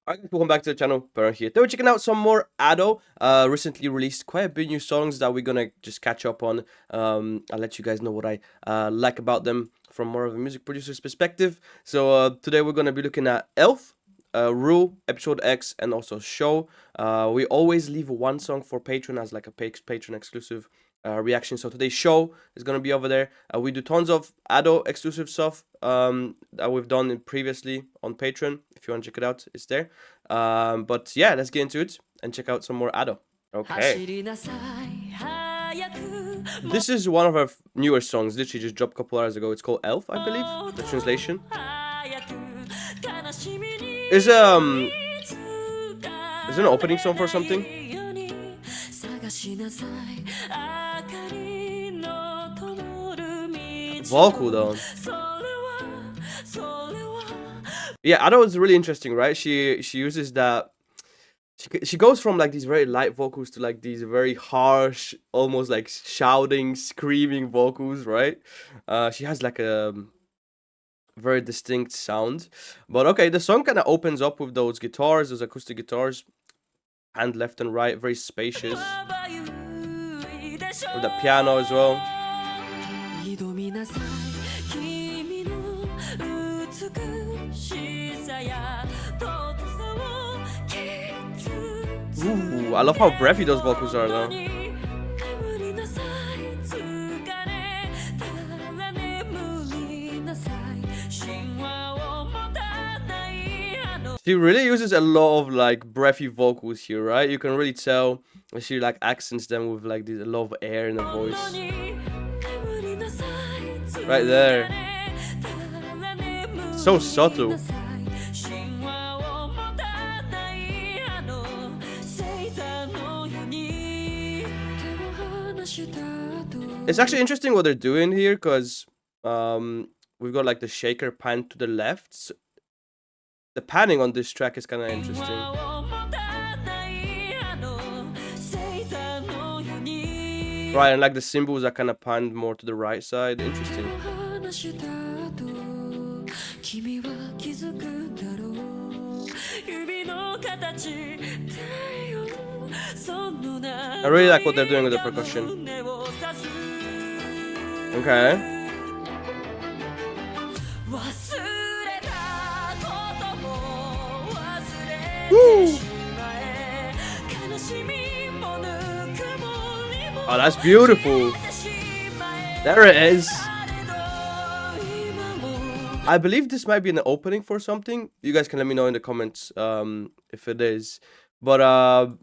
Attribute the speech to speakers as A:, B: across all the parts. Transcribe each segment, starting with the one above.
A: Alright, welcome back to the channel. Baron here. Today we're checking out some more Ado. Recently released quite a bit new songs that we're gonna just catch up on. I'll let you guys know what I like about them from more of a music producer's perspective. So today we're gonna be looking at Elf, RuLe, Episode X, and also Show. We always leave one song for Patreon as like a Patreon exclusive reaction. So today's Show is gonna be over there. We do tons of Ado exclusive stuff that we've done previously on Patreon. If you want to check it out, it's there. But yeah, let's get into it and check out some more Ado. Okay. This is one of our newer songs, literally just dropped a couple hours ago. It's called Elf, I believe, the translation. Is an opening song for something? Vocal though. Yeah, Ado is really interesting, right? She uses that. She goes from like these very light vocals to like these very harsh, almost like shouting, screaming vocals, right? She has like a very distinct sound. But okay, the song kind of opens up with those guitars, those acoustic guitars, hand left and right, very spacious. With the piano as well. Ooh, I love how breathy those vocals are though. She really uses a lot of like breathy vocals here, right? You can really tell she like accents them with like a lot of air in the voice. Right there. So subtle. It's actually interesting what they're doing here because we've got like the shaker pan to the left. So the panning on this track is kind of interesting. Right, and like the cymbals are kind of panned more to the right side. Interesting. I really like what they're doing with the percussion. Okay. Woo! Oh, that's beautiful. There it is. I believe this might be an opening for something. You guys can let me know in the comments if it is. But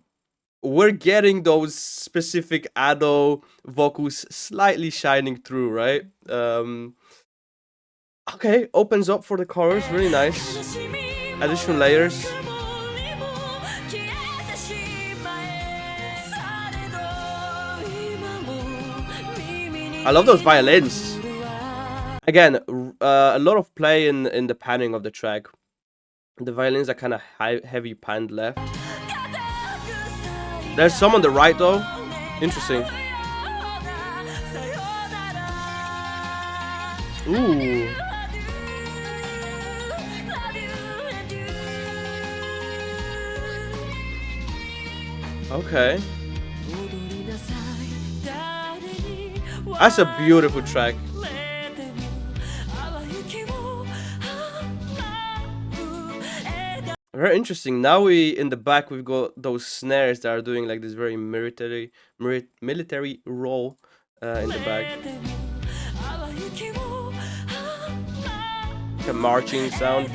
A: we're getting those specific Ado vocals slightly shining through, right? Okay, opens up for the chorus, really nice. Additional layers. I love those violins. Again, a lot of play in the panning of the track. The violins are kind of heavy panned left. There's some on the right though. Interesting. Ooh. Okay. That's a beautiful track. Very interesting. Now in the back we've got those snares that are doing like this very military role in the back. A marching sound.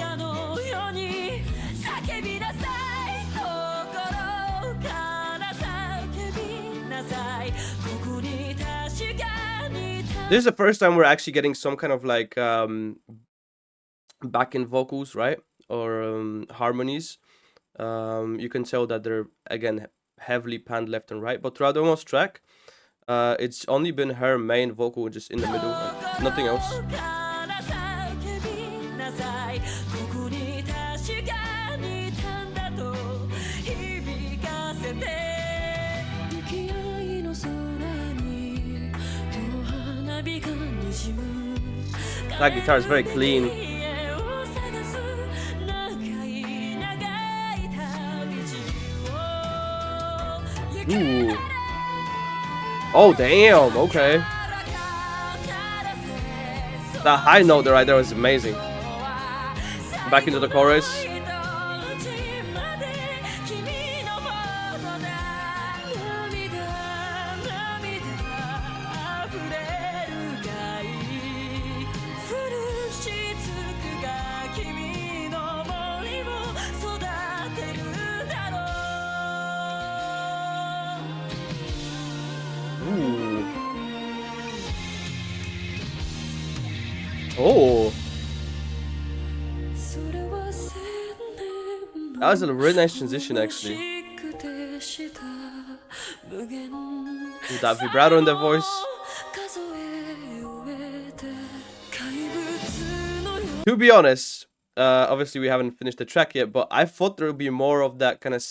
A: This is the first time we're actually getting some kind of like back-end vocals, right? Or harmonies. You can tell that they're again heavily panned left and right, but throughout the most track, it's only been her main vocal just in the middle, and nothing else. That guitar is very clean. Ooh. Oh, damn. Okay. That high note right there was amazing. Back into the chorus. Ooh. Oh. That was a really nice transition, actually. With that vibrato in the voice. To be honest, obviously we haven't finished the track yet, but I thought there would be more of that kind of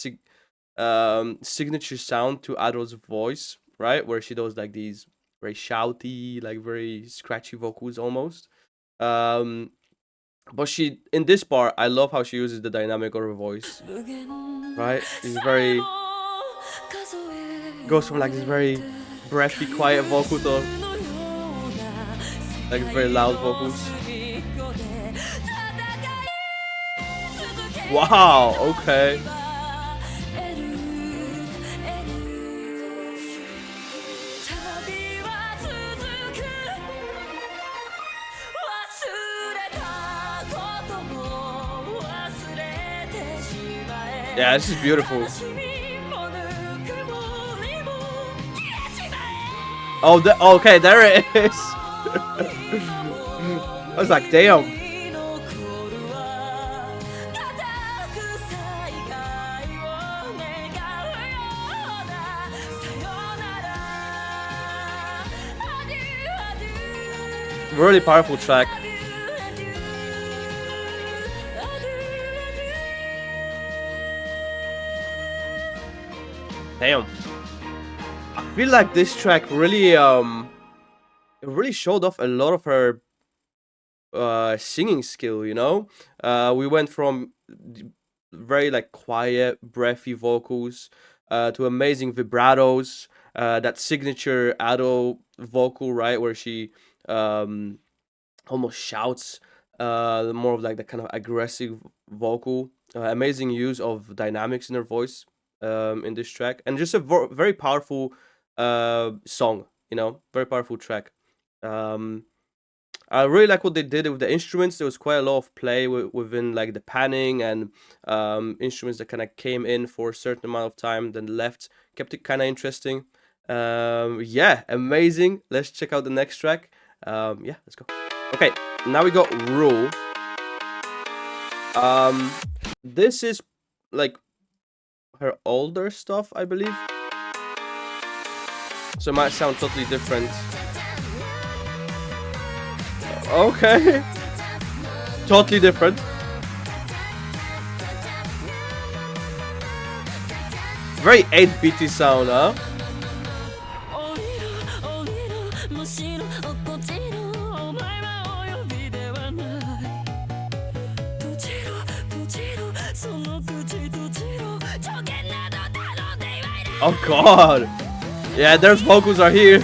A: signature sound to Adol's voice, right? Where she does like these very shouty, like very scratchy vocals almost. But she, in this part, I love how she uses the dynamic of her voice, right? It's very, goes from like this very breathy, quiet vocal to like very loud vocals. Wow, okay. Yeah, this is beautiful. Oh, okay, there it is. I was like, damn. Really powerful track. Damn. I feel like this track really it really showed off a lot of her singing skill, you know? We went from very like quiet, breathy vocals to amazing vibratos, that signature Ado vocal, right, where she almost shouts, more of like the kind of aggressive vocal. Amazing use of dynamics in her voice in this track, and just a very powerful song. You know, very powerful track. Um, I really like what they did with the instruments. There was quite a lot of play within like the panning and instruments that kind of came in for a certain amount of time, then left. Kept it kind of interesting. Yeah, amazing. Let's check out the next track. Yeah, let's go. Okay, now we got RuLe. This is like her older stuff, I believe. So it might sound totally different. Okay. Totally different. Very 8-bitty sound, huh? Oh god. Yeah, their vocals are here.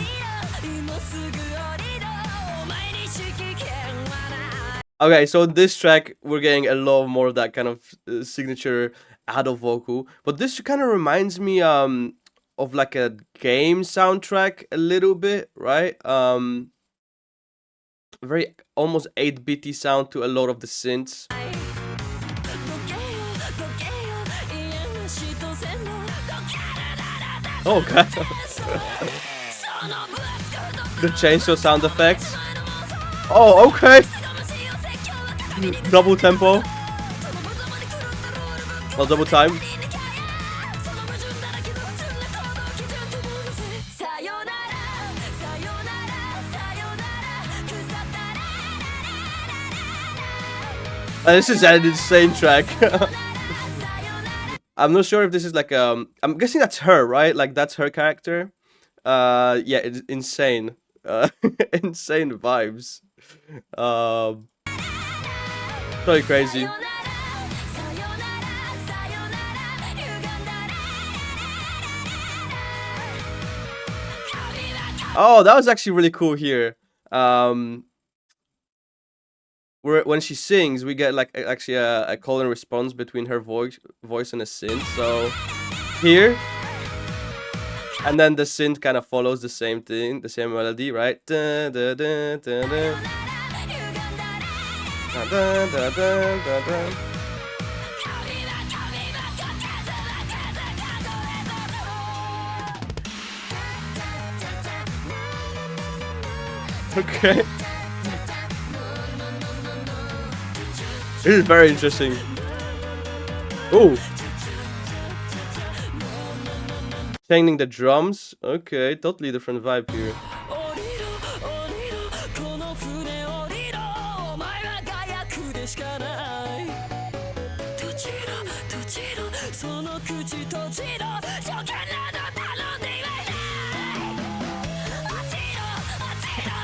A: Okay, so in this track, we're getting a lot more of that kind of signature adult vocal. But this kind of reminds me of like a game soundtrack a little bit, right? Very almost 8-bitty sound to a lot of the synths. Oh god. The chainsaw sound effects. Oh, okay. Double tempo. Well, double time. This is an insane track. I'm not sure if this is like I'm guessing that's her, right? Like that's her character. Yeah, it's insane. Insane vibes. Totally crazy. Oh, that was actually really cool here. Um, where when she sings, we get like actually a call and response between her voice and a synth. So here, and then the synth kind of follows the same thing, the same melody, right? Dun, dun, dun, dun, dun. Dun, dun, dun, dun, dun, dun. Okay. This is very interesting. Oh, changing the drums. Okay, totally different vibe here.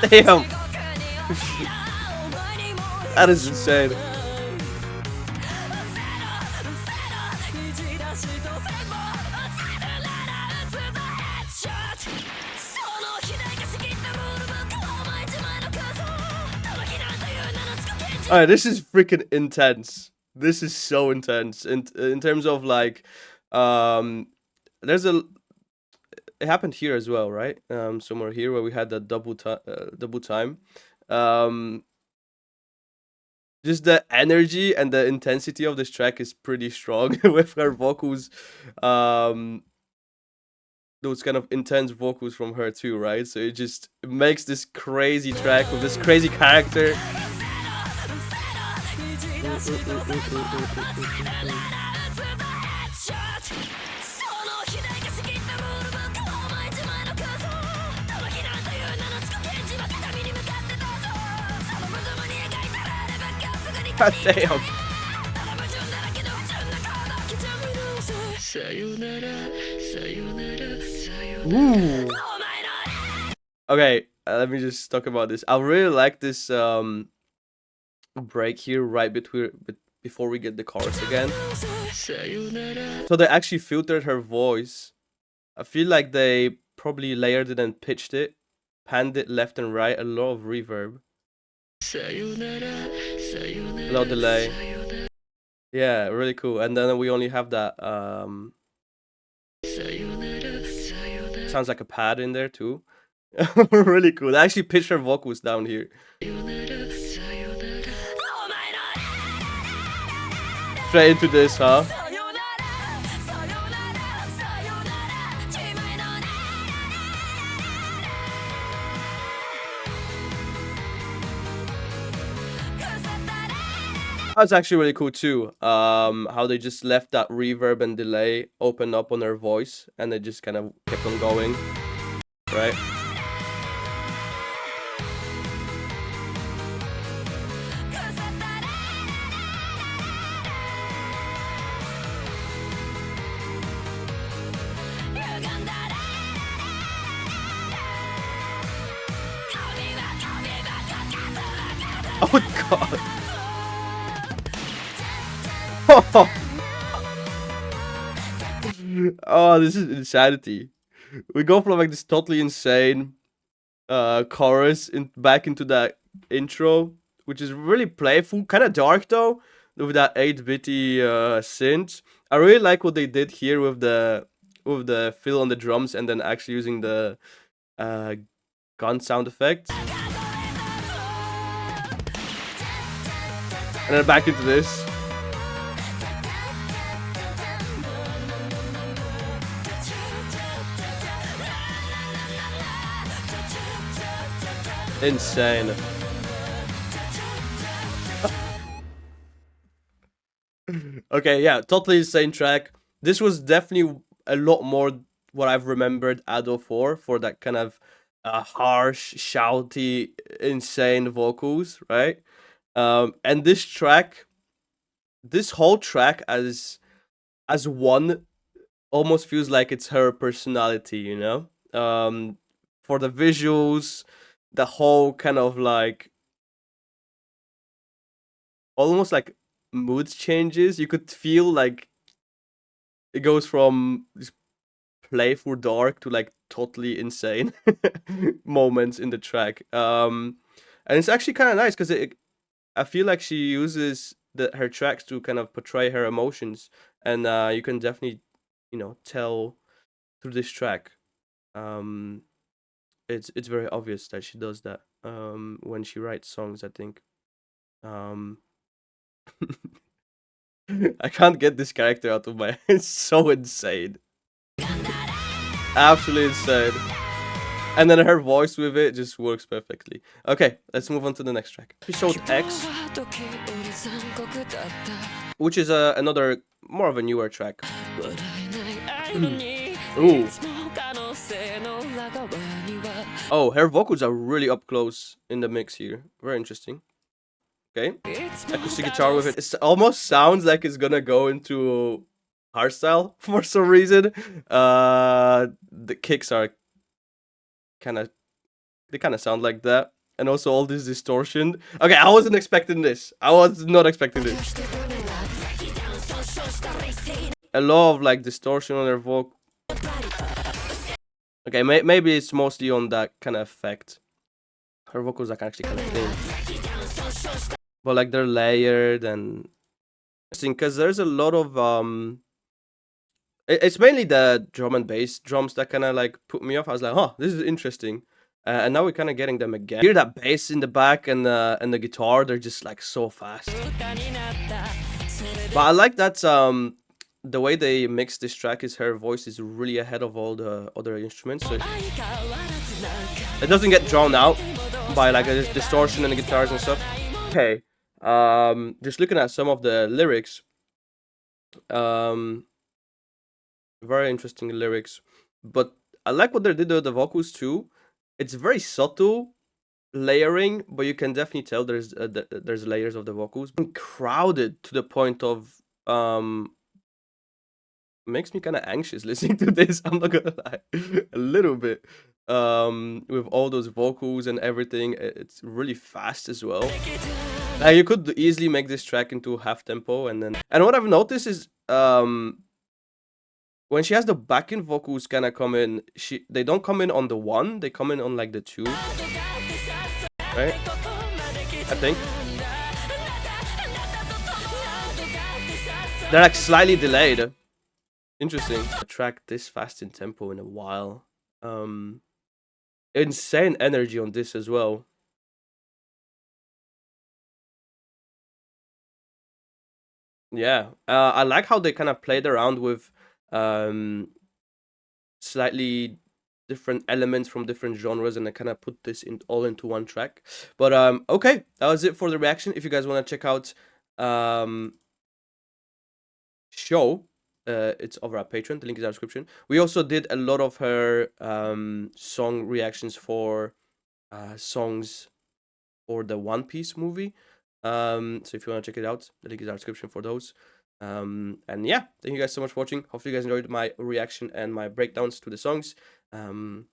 A: Damn, that is insane. Alright, this is freaking intense. This is so intense. In terms of like, um, there's a. It happened here as well, right? Somewhere here where we had that double time. Um, just the energy and the intensity of this track is pretty strong with her vocals. Um, those kind of intense vocals from her too, right? So it makes this crazy track with this crazy character. God damn. Ooh. Okay, let me just talk about this. I really like this break here right before we get the chorus again. So they actually filtered her voice. I feel like they probably layered it and pitched it, panned it left and right, a lot of reverb. A lot of delay. Yeah, really cool. And then we only have that sounds like a pad in there too. Really cool. They actually pitched her vocals down here. Straight into this, huh? That's actually really cool too. How they just left that reverb and delay open up on her voice, and they just kind of kept on going, right? Oh god. Oh, this is insanity. We go from like this totally insane chorus back into that intro, which is really playful, kind of dark though, with that 8-bitty synth. I really like what they did here with the fill on the drums and then actually using the gun sound effect. And then back into this. Insane. Okay, yeah, totally insane track. This was definitely a lot more what I've remembered Ado for that kind of harsh, shouty, insane vocals, right? And this track, this whole track as one almost feels like it's her personality, you know? For the visuals, the whole kind of like almost like mood changes. You could feel like it goes from this playful dark to like totally insane moments in the track. And it's actually kind of nice because I feel like she uses her tracks to kind of portray her emotions, and you can definitely, tell through this track. Um, it's very obvious that she does that when she writes songs, I think. Um, I can't get this character out of my head. It's so insane. Absolutely insane. And then her voice with it just works perfectly. Okay, let's move on to the next track. Episode X, which is another, more of a newer track. Ooh. Oh, her vocals are really up close in the mix here. Very interesting. Okay. Acoustic guitar with it. It almost sounds like it's gonna go into hardstyle for some reason. The kicks are they kind of sound like that. And also all this distortion. Okay, I wasn't expecting this. I was not expecting this. A lot of like distortion on her vocal. Okay, maybe it's mostly on that kind of effect. Her vocals are actually kind of thin. But like they're layered and interesting because there's a lot of it's mainly the drum and bass drums that kind of like put me off. I was like, oh, this is interesting. And now we're kind of getting them again. Hear that bass in the back and the guitar, they're just like so fast. But I like that the way they mix this track is her voice is really ahead of all the other instruments, so it doesn't get drowned out by like a distortion in the guitars and stuff. Okay, just looking at some of the lyrics, very interesting lyrics, but I like what they did with the vocals too. It's very subtle layering, but you can definitely tell there's layers of the vocals. Crowded to the point of makes me kind of anxious listening to this. I'm not gonna lie, a little bit. With all those vocals and everything, it's really fast as well. Like you could easily make this track into half tempo, and what I've noticed is when she has the backing vocals kind of come in, they don't come in on the 1, they come in on like the 2, right? I think they're like slightly delayed. Interesting. A track this fast in tempo in a while. Insane energy on this as well. Yeah, I like how they kind of played around with slightly different elements from different genres, and I kind of put this all into one track. But okay, that was it for the reaction. If you guys want to check out show, it's over at Patreon. The link is in the description. We also did a lot of her song reactions for songs for the One Piece movie. So if you want to check it out, the link is in the description for those. And yeah, thank you guys so much for watching. Hopefully you guys enjoyed my reaction and my breakdowns to the songs. And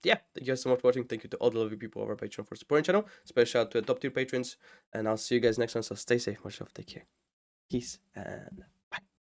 A: yeah, thank you guys so much for watching. Thank you to all the lovely people over Patreon for supporting the channel. Special shout out to the top tier patrons. And I'll see you guys next one. So stay safe, much love, take care. Peace and